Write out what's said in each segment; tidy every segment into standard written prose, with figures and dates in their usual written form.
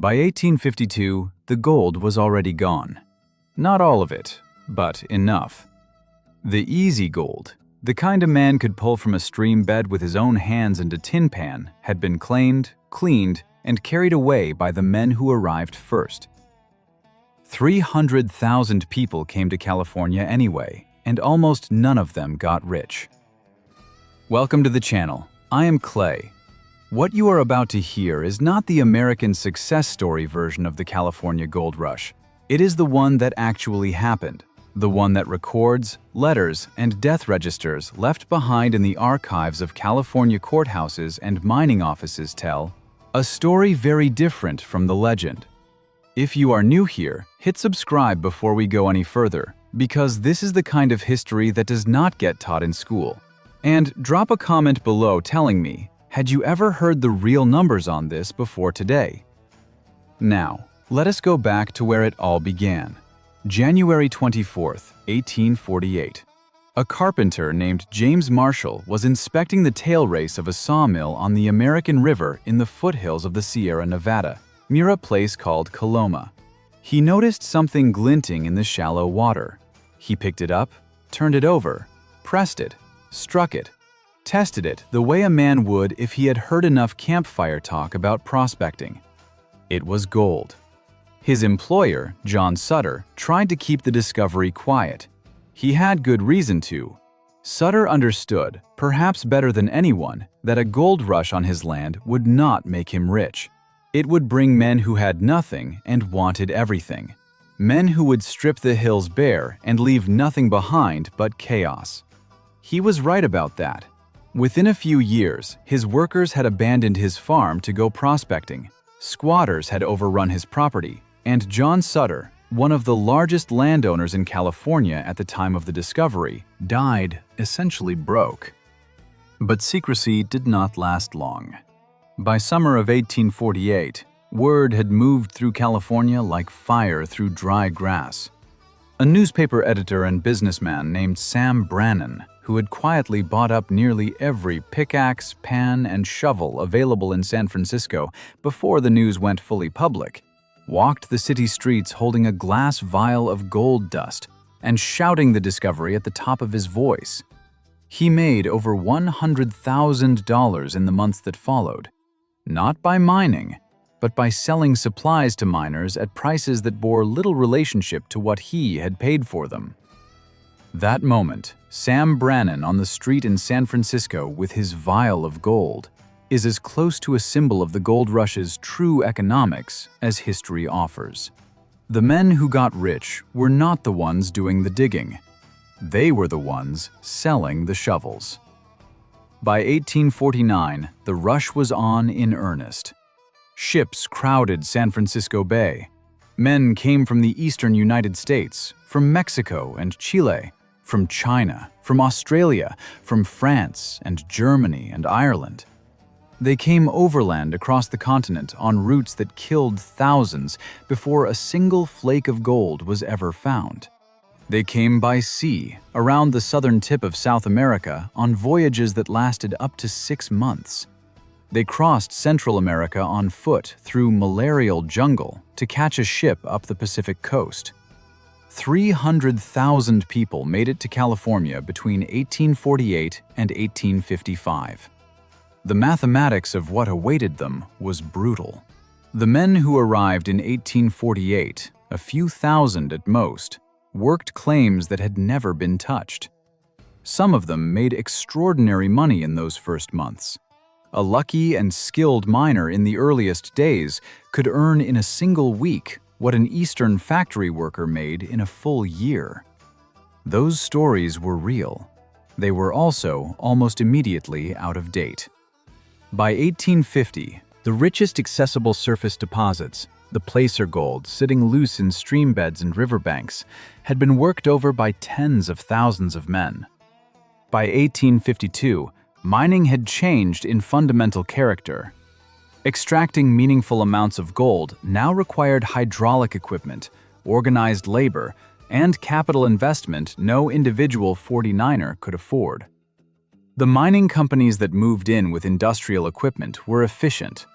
By 1852, the gold was already gone. Not all of it, but enough. The easy gold, the kind a man could pull from a stream bed with his own hands and a tin pan, had been claimed, cleaned, and carried away by the men who arrived first. 300,000 people came to California anyway, and almost none of them got rich. Welcome to the channel. I am Clay. What you are about to hear is not the American success story version of the California gold rush. It is the one that actually happened, the one that records, letters, and death registers left behind in the archives of California courthouses and mining offices tell a story very different from the legend. If you are new here, hit subscribe before we go any further, because this is the kind of history that does not get taught in school. And drop a comment below telling me, had you ever heard the real numbers on this before today? Now, let us go back to where it all began. January 24th, 1848. A carpenter named James Marshall was inspecting the tail race of a sawmill on the American River in the foothills of the Sierra Nevada, near a place called Coloma. He noticed something glinting in the shallow water. He picked it up, turned it over, pressed it, struck it, tested it the way a man would if he had heard enough campfire talk about prospecting. It was gold. His employer, John Sutter, tried to keep the discovery quiet. He had good reason to. Sutter understood, perhaps better than anyone, that a gold rush on his land would not make him rich. It would bring men who had nothing and wanted everything. Men who would strip the hills bare and leave nothing behind but chaos. He was right about that. Within a few years, his workers had abandoned his farm to go prospecting. Squatters had overrun his property, and John Sutter, one of the largest landowners in California at the time of the discovery, died essentially broke. But secrecy did not last long. By summer of 1848, word had moved through California like fire through dry grass. A newspaper editor and businessman named Sam Brannan, who had quietly bought up nearly every pickaxe, pan, and shovel available in San Francisco before the news went fully public, walked the city streets holding a glass vial of gold dust and shouting the discovery at the top of his voice. He made over $100,000 in the months that followed, not by mining, but by selling supplies to miners at prices that bore little relationship to what he had paid for them. That moment, Sam Brannan on the street in San Francisco with his vial of gold is as close to a symbol of the gold rush's true economics as history offers. The men who got rich were not the ones doing the digging. They were the ones selling the shovels. By 1849, the rush was on in earnest. Ships crowded San Francisco Bay. Men came from the eastern United States, from Mexico and Chile, from China, from Australia, from France and Germany and Ireland. They came overland across the continent on routes that killed thousands before a single flake of gold was ever found. They came by sea, around the southern tip of South America, on voyages that lasted up to 6 months. They crossed Central America on foot through malarial jungle to catch a ship up the Pacific coast. 300,000 people made it to California between 1848 and 1855. The mathematics of what awaited them was brutal. The men who arrived in 1848, a few thousand at most, worked claims that had never been touched. Some of them made extraordinary money in those first months. A lucky and skilled miner in the earliest days could earn in a single week what an Eastern factory worker made in a full year. Those stories were real. They were also almost immediately out of date. By 1850, the richest accessible surface deposits, the placer gold sitting loose in stream beds and riverbanks, had been worked over by tens of thousands of men. By 1852, mining had changed in fundamental character. Extracting meaningful amounts of gold now required hydraulic equipment, organized labor, and capital investment no individual 49er could afford. The mining companies that moved in with industrial equipment were efficient.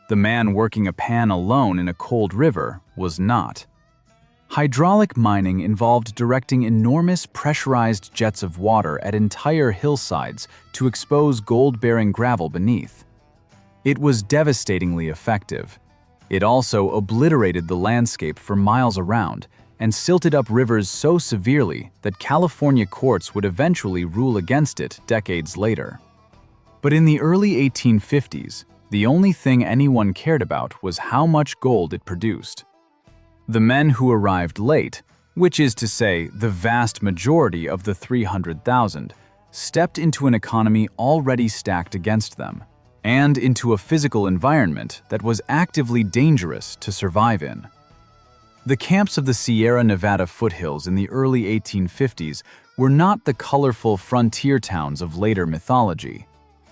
The man working a pan alone in a cold river was not. Hydraulic mining involved directing enormous pressurized jets of water at entire hillsides to expose gold-bearing gravel beneath. It was devastatingly effective. It also obliterated the landscape for miles around and silted up rivers so severely that California courts would eventually rule against it decades later. But in the early 1850s, the only thing anyone cared about was how much gold it produced. The men who arrived late, which is to say the vast majority of the 300,000, stepped into an economy already stacked against them, and into a physical environment that was actively dangerous to survive in. The camps of the Sierra Nevada foothills in the early 1850s were not the colorful frontier towns of later mythology.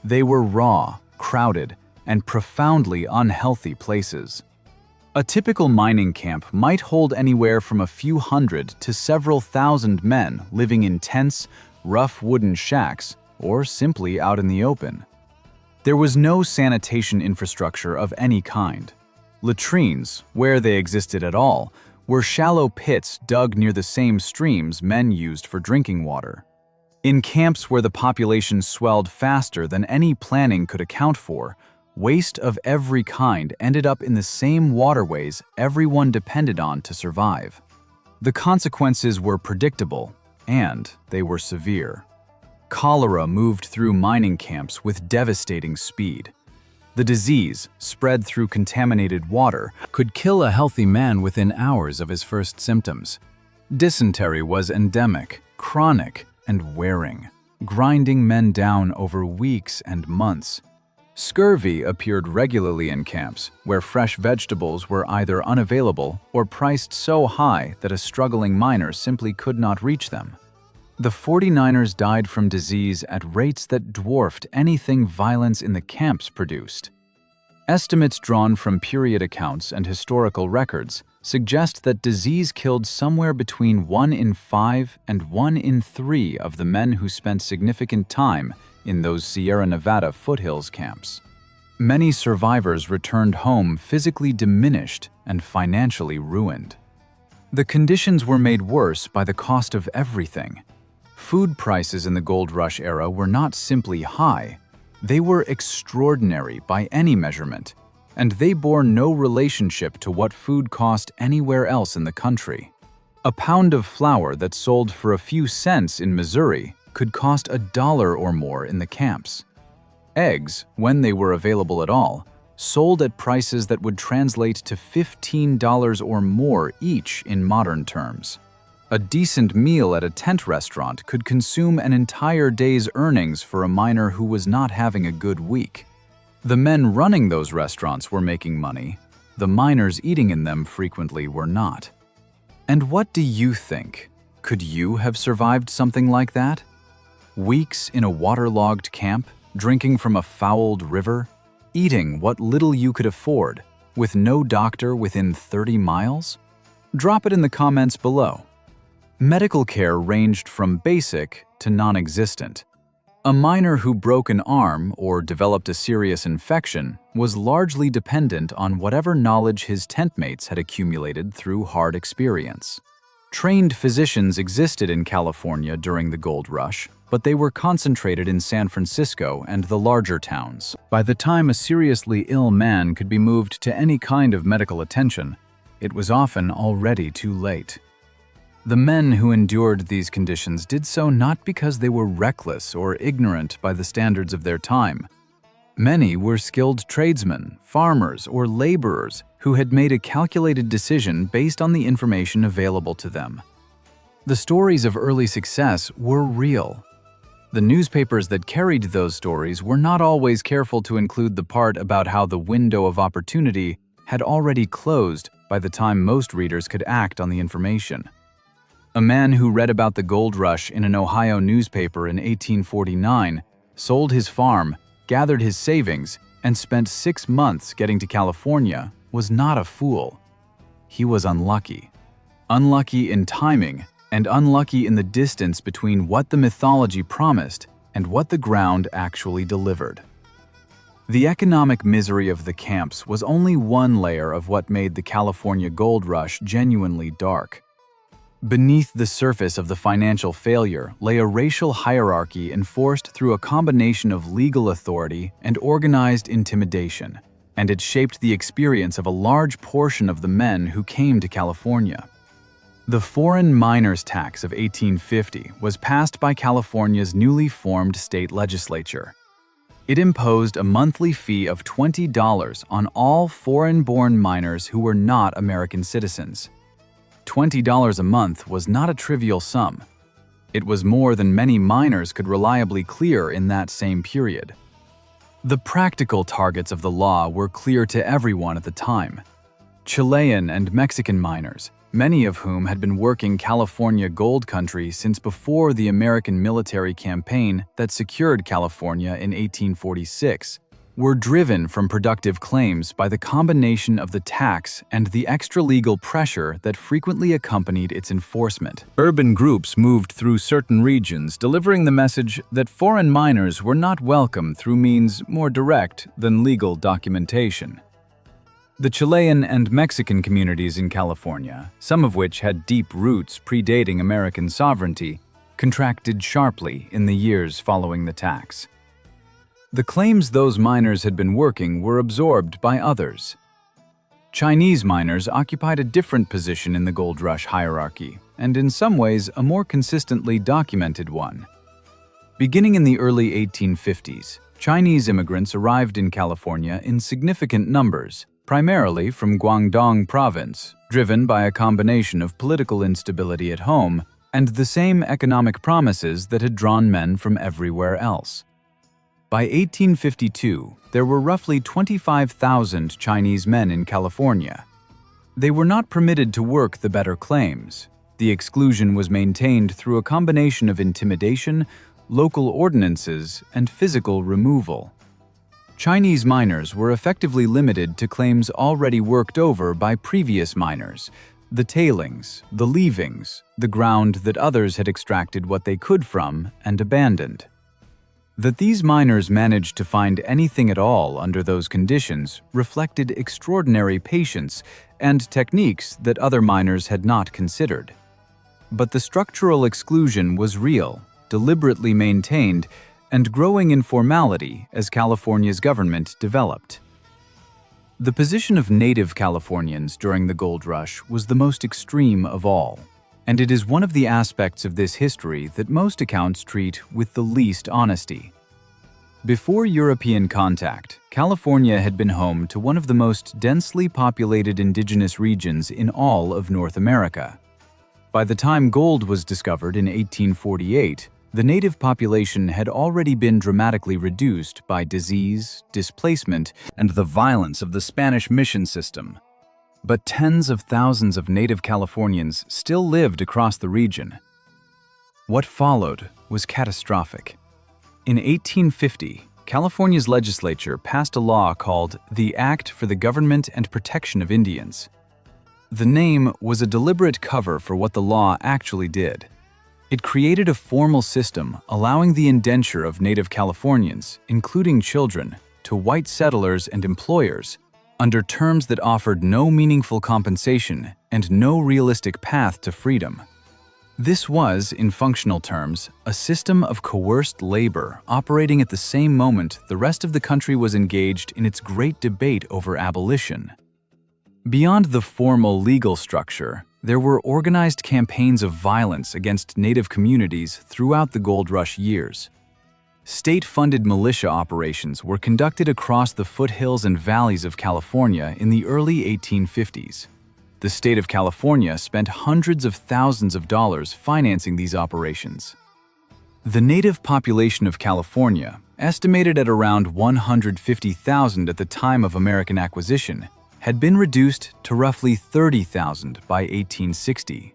They were raw, crowded, and profoundly unhealthy places. A typical mining camp might hold anywhere from a few hundred to several thousand men living in tents, rough wooden shacks, or simply out in the open. There was no sanitation infrastructure of any kind. Latrines, where they existed at all, were shallow pits dug near the same streams men used for drinking water. In camps where the population swelled faster than any planning could account for, waste of every kind ended up in the same waterways everyone depended on to survive. The consequences were predictable, and they were severe. Cholera moved through mining camps with devastating speed. The disease, spread through contaminated water, could kill a healthy man within hours of his first symptoms. Dysentery was endemic, chronic, and wearing, grinding men down over weeks and months. Scurvy appeared regularly in camps, where fresh vegetables were either unavailable or priced so high that a struggling miner simply could not reach them. The 49ers died from disease at rates that dwarfed anything violence in the camps produced. Estimates drawn from period accounts and historical records suggest that disease killed somewhere between 1 in 5 and 1 in 3 of the men who spent significant time in those Sierra Nevada foothills camps. Many survivors returned home physically diminished and financially ruined. The conditions were made worse by the cost of everything. Food prices in the gold rush era were not simply high, they were extraordinary by any measurement, and they bore no relationship to what food cost anywhere else in the country. A pound of flour that sold for a few cents in Missouri could cost $1 or more in the camps. Eggs, when they were available at all, sold at prices that would translate to $15 or more each in modern terms. A decent meal at a tent restaurant could consume an entire day's earnings for a miner who was not having a good week. The men running those restaurants were making money. The miners eating in them frequently were not. And what do you think? Could you have survived something like that? Weeks in a waterlogged camp, drinking from a fouled river, eating what little you could afford, with no doctor within 30 miles? Drop it in the comments below. Medical care ranged from basic to non-existent. A miner who broke an arm or developed a serious infection was largely dependent on whatever knowledge his tentmates had accumulated through hard experience. Trained physicians existed in California during the gold rush, but they were concentrated in San Francisco and the larger towns. By the time a seriously ill man could be moved to any kind of medical attention, it was often already too late. The men who endured these conditions did so not because they were reckless or ignorant by the standards of their time. Many were skilled tradesmen, farmers, or laborers who had made a calculated decision based on the information available to them. The stories of early success were real. The newspapers that carried those stories were not always careful to include the part about how the window of opportunity had already closed by the time most readers could act on the information. A man who read about the gold rush in an Ohio newspaper in 1849 sold his farm, gathered his savings, and spent 6 months getting to California was not a fool. He was unlucky. Unlucky in timing and unlucky in the distance between what the mythology promised and what the ground actually delivered. The economic misery of the camps was only one layer of what made the California gold rush genuinely dark. Beneath the surface of the financial failure lay a racial hierarchy enforced through a combination of legal authority and organized intimidation, and it shaped the experience of a large portion of the men who came to California. The Foreign Miners Tax of 1850 was passed by California's newly formed state legislature. It imposed a monthly fee of $20 on all foreign-born miners who were not American citizens. $20 a month was not a trivial sum. It was more than many miners could reliably clear in that same period. The practical targets of the law were clear to everyone at the time. Chilean and Mexican miners, many of whom had been working California gold country since before the American military campaign that secured California in 1846, were driven from productive claims by the combination of the tax and the extra-legal pressure that frequently accompanied its enforcement. Urban groups moved through certain regions, delivering the message that foreign miners were not welcome through means more direct than legal documentation. The Chilean and Mexican communities in California, some of which had deep roots predating American sovereignty, contracted sharply in the years following the tax. The claims those miners had been working were absorbed by others. Chinese miners occupied a different position in the gold rush hierarchy, and in some ways a more consistently documented one. Beginning in the early 1850s, Chinese immigrants arrived in California in significant numbers, primarily from Guangdong province, driven by a combination of political instability at home and the same economic promises that had drawn men from everywhere else. By 1852, there were roughly 25,000 Chinese men in California. They were not permitted to work the better claims. The exclusion was maintained through a combination of intimidation, local ordinances, and physical removal. Chinese miners were effectively limited to claims already worked over by previous miners, the tailings, the leavings, the ground that others had extracted what they could from and abandoned. That these miners managed to find anything at all under those conditions reflected extraordinary patience and techniques that other miners had not considered. But the structural exclusion was real, deliberately maintained, and growing in formality as California's government developed. The position of native Californians during the gold rush was the most extreme of all, and it is one of the aspects of this history that most accounts treat with the least honesty. Before European contact, California had been home to one of the most densely populated indigenous regions in all of North America. By the time gold was discovered in 1848, the native population had already been dramatically reduced by disease, displacement, and the violence of the Spanish mission system. But tens of thousands of native Californians still lived across the region. What followed was catastrophic. In 1850, California's legislature passed a law called the Act for the Government and Protection of Indians. The name was a deliberate cover for what the law actually did. It created a formal system allowing the indenture of native Californians, including children, to white settlers and employers, under terms that offered no meaningful compensation and no realistic path to freedom. This was, in functional terms, a system of coerced labor operating at the same moment the rest of the country was engaged in its great debate over abolition. Beyond the formal legal structure, there were organized campaigns of violence against native communities throughout the gold rush years. State-funded militia operations were conducted across the foothills and valleys of California in the early 1850s. The state of California spent hundreds of thousands of dollars financing these operations. The native population of California, estimated at around 150,000 at the time of American acquisition, had been reduced to roughly 30,000 by 1860.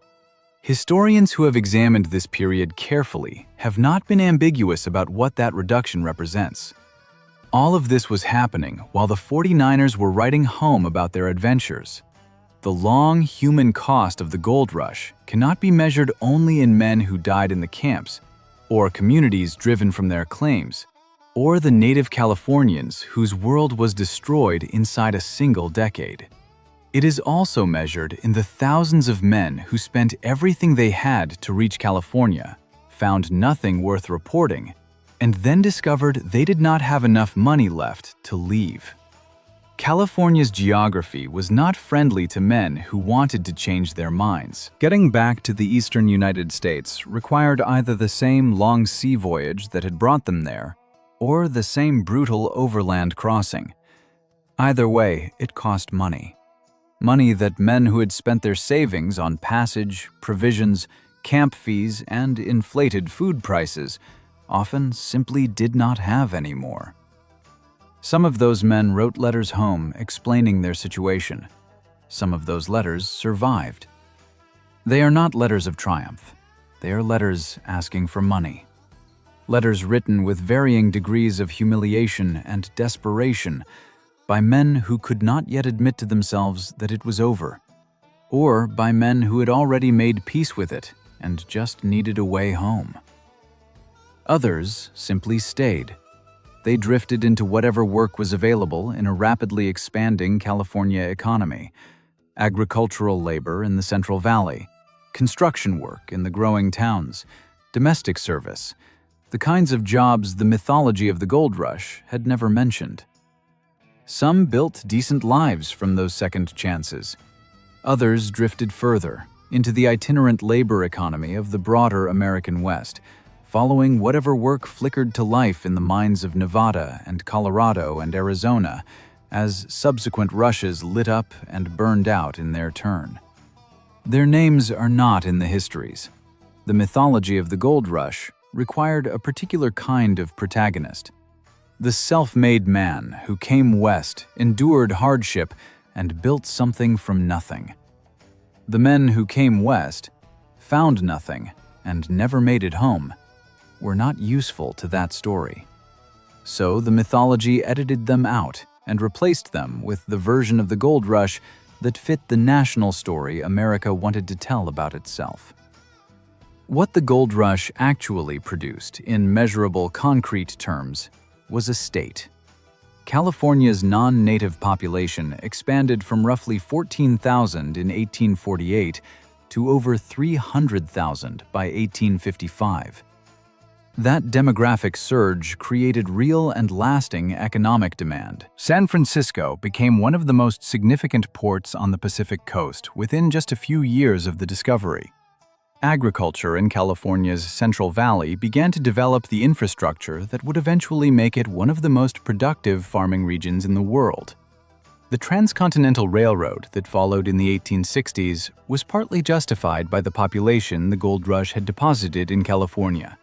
Historians who have examined this period carefully have not been ambiguous about what that reduction represents. All of this was happening while the 49ers were writing home about their adventures. The long human cost of the gold rush cannot be measured only in men who died in the camps or communities driven from their claims. or the native Californians whose world was destroyed inside a single decade. It is also measured in the thousands of men who spent everything they had to reach California, found nothing worth reporting, and then discovered they did not have enough money left to leave. California's geography was not friendly to men who wanted to change their minds. Getting back to the eastern United States required either the same long sea voyage that had brought them there, or the same brutal overland crossing. Either way, it cost money. Money that men who had spent their savings on passage, provisions, camp fees, and inflated food prices often simply did not have anymore. Some of those men wrote letters home explaining their situation. Some of those letters survived. They are not letters of triumph. They are letters asking for money. Letters written with varying degrees of humiliation and desperation by men who could not yet admit to themselves that it was over, or by men who had already made peace with it and just needed a way home. Others simply stayed. They drifted into whatever work was available in a rapidly expanding California economy: agricultural labor in the Central Valley, construction work in the growing towns, domestic service, the kinds of jobs the mythology of the gold rush had never mentioned. Some built decent lives from those second chances. Others drifted further into the itinerant labor economy of the broader American West, following whatever work flickered to life in the mines of Nevada and Colorado and Arizona as subsequent rushes lit up and burned out in their turn. Their names are not in the histories. The mythology of the gold rush required a particular kind of protagonist: the self-made man who came west, endured hardship, and built something from nothing. The men who came west, found nothing, and never made it home, were not useful to that story. So the mythology edited them out and replaced them with the version of the gold rush that fit the national story America wanted to tell about itself. What the gold rush actually produced in measurable concrete terms was a state. California's non-native population expanded from roughly 14,000 in 1848 to over 300,000 by 1855. That demographic surge created real and lasting economic demand. San Francisco became one of the most significant ports on the Pacific coast within just a few years of the discovery. Agriculture in California's Central Valley began to develop the infrastructure that would eventually make it one of the most productive farming regions in the world. The Transcontinental Railroad that followed in the 1860s was partly justified by the population the gold rush had deposited in California.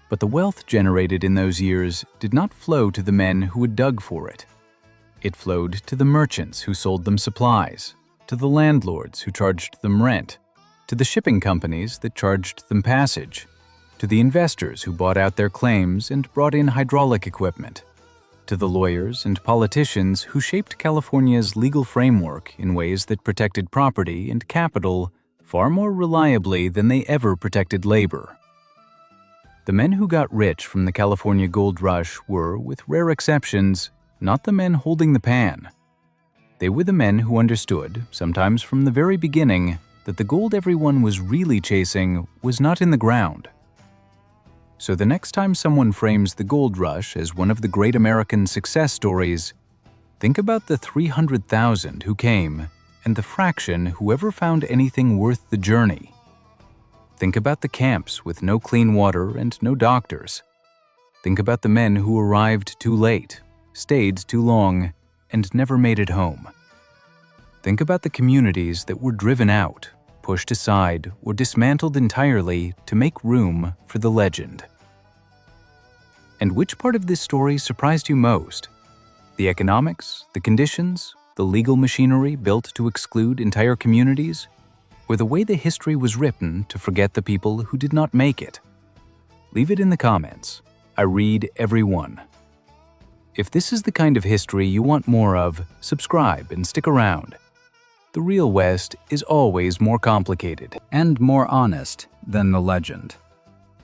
But the wealth generated in those years did not flow to the men who had dug for it. It flowed to the merchants who sold them supplies, to the landlords who charged them rent, to the shipping companies that charged them passage, to the investors who bought out their claims and brought in hydraulic equipment, to the lawyers and politicians who shaped California's legal framework in ways that protected property and capital far more reliably than they ever protected labor. The men who got rich from the California gold rush were, with rare exceptions, not the men holding the pan. They were the men who understood, sometimes from the very beginning, that the gold everyone was really chasing was not in the ground. So the next time someone frames the gold rush as one of the great American success stories, think about the 300,000 who came and the fraction who ever found anything worth the journey. Think about the camps with no clean water and no doctors. Think about the men who arrived too late, stayed too long, and never made it home. Think about the communities that were driven out, pushed aside, or dismantled entirely to make room for the legend. And which part of this story surprised you most? The economics, the conditions, the legal machinery built to exclude entire communities? Or the way the history was written to forget the people who did not make it? Leave it in the comments. I read every one. If this is the kind of history you want more of, subscribe and stick around. The real West is always more complicated and more honest than the legend.